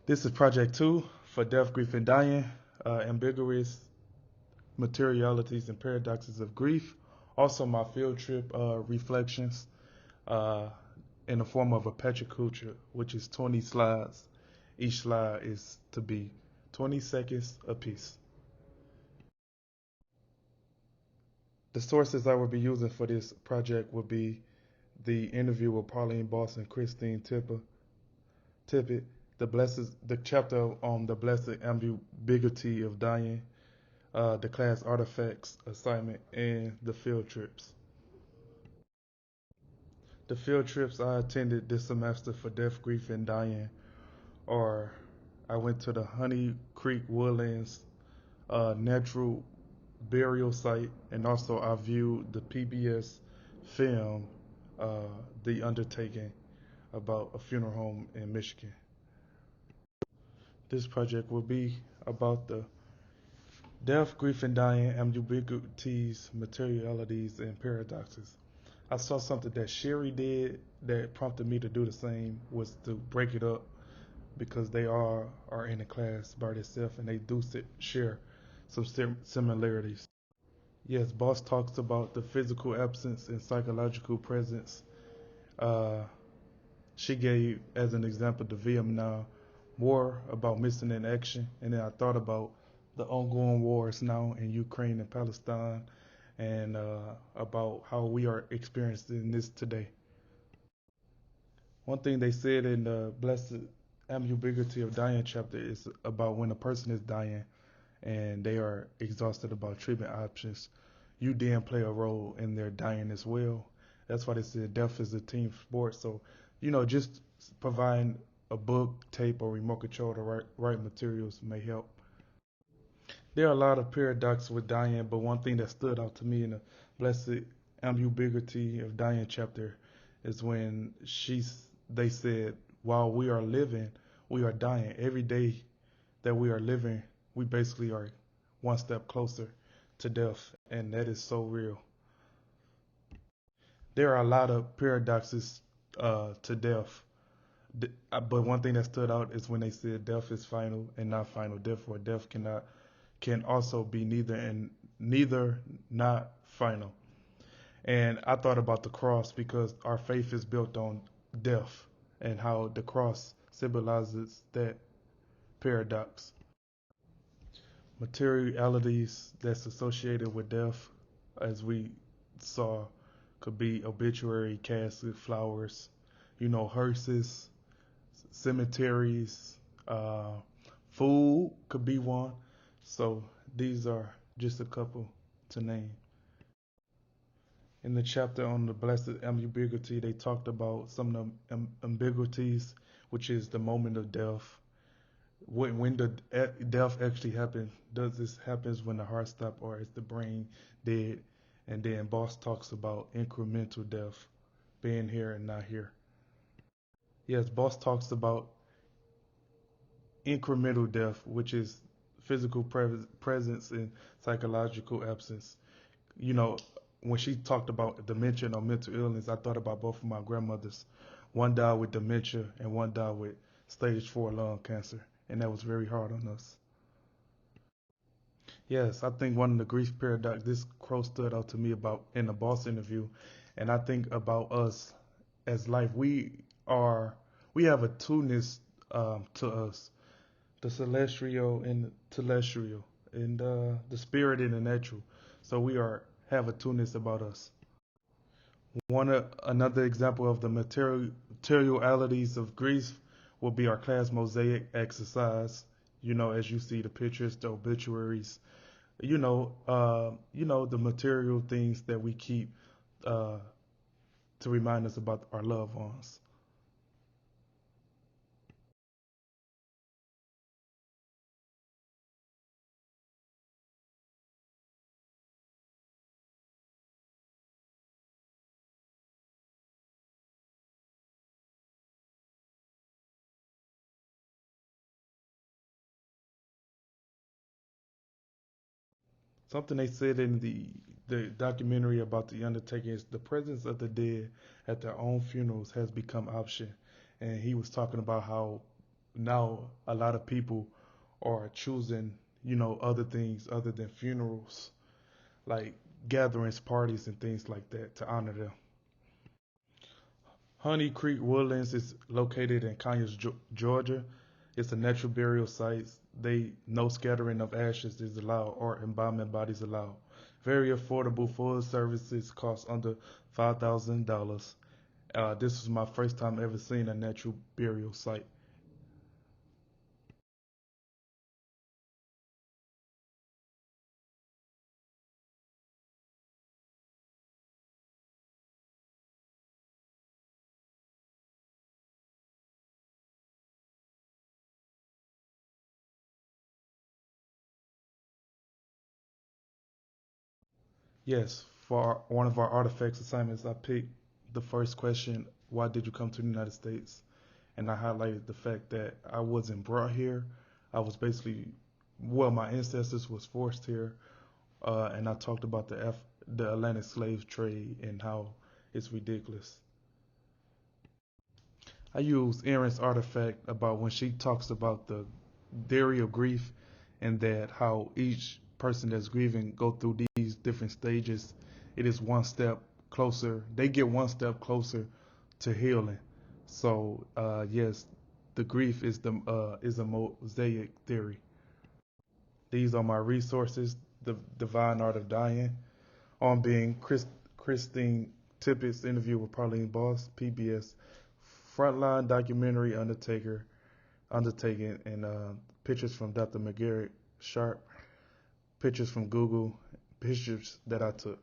This is Project 2 for Death, Grief, and Dying, Ambiguous Materialities and Paradoxes of Grief. Also, my field trip reflections uh, in the form of a Petra Culture, which is 20 slides. Each slide is to be 20 seconds apiece. The sources I will be using for this project will be the interview with Pauline Boss and Christine Tippett, the chapter on the blessed ambiguity of dying, the class artifacts assignment, and the field trips. The field trips I attended this semester for Death, Grief, and Dying are I went to the Honey Creek Woodlands natural burial site, and also I viewed the PBS film, uh, The Undertaking, about a funeral home in Michigan. This project will be about the death, grief, and dying, ambiguities, materialities, and paradoxes. I saw something that Sherry did that prompted me to do the same, was to break it up because they are in a class by themselves and they do share some similarities. Yes, Boss talks about the physical absence and psychological presence. Uh, she gave as an example the Vietnam War about missing in action, and then I thought about the ongoing wars now in Ukraine and Palestine, and about how we are experiencing this today. One thing they said in the Blessed Ambiguity of Dying chapter is about when a person is dying and they are exhausted about treatment options, you then play a role in their dying as well. That's why they said death is a team sport. So, just providing a book, tape, or remote control to right materials may help. There are a lot of paradoxes with dying, but one thing that stood out to me in the Blessed Ambiguity of Dying chapter is when they said, while we are living, we are dying. Every day that we are living, we basically are one step closer to death, and that is so real. There are a lot of paradoxes to death, but one thing that stood out is when they said death is final and not final. Therefore, death can also be neither not final. And I thought about the cross because our faith is built on death and how the cross symbolizes that paradox. Materialities that's associated with death, as we saw, could be obituary, casket, flowers, hearses, cemeteries, uh, food could be one. So these are just a couple to name. In the chapter on the blessed ambiguity, they talked about some of the ambiguities, which is the moment of death. When the death actually happens, does this happens when the heart stops or is the brain dead? And then Boss talks about incremental death, being here and not here. Yes, Boss talks about incremental death, which is physical presence and psychological absence. You know, when she talked about dementia or mental illness, I thought about both of my grandmothers. One died with dementia and one died with stage 4 lung cancer, and that was very hard on us. Yes, I think one of the grief paradox, this quote stood out to me about in the boss interview, and I think about us as life. We have a two-ness to us, the celestial and the telestial, and the spirit and the natural. So we are have a two-ness about us. Another example of the materialities of grief will be our class mosaic exercise. As you see the pictures, the obituaries, the material things that we keep uh, to remind us about our loved ones. Something they said in the documentary about the undertaking is the presence of the dead at their own funerals has become option, and he was talking about how now a lot of people are choosing, other things other than funerals, like gatherings, parties, and things like that to honor them. Honey Creek Woodlands is located in Conyers, Georgia. It's a natural burial site. They no scattering of ashes is allowed or embalming bodies allowed. Very affordable. Full services cost under $5,000. This was my first time ever seeing a natural burial site. Yes, for one of our artifacts assignments, I picked the first question, why did you come to the United States? And I highlighted the fact that I wasn't brought here. I was basically, well, my ancestors was forced here, and I talked about the Atlantic slave trade and how it's ridiculous. I use Erin's artifact about when she talks about the theory of grief and that how each person that's grieving go through these different stages. It is one step closer. They get one step closer to healing. So yes, the grief is a mosaic theory. These are my resources: the Divine Art of Dying, On Being, Christine Tippett's interview with Pauline Boss, PBS, Frontline documentary Undertaking, and pictures from Dr. McGarrett Sharp, pictures from Google, pictures that I took.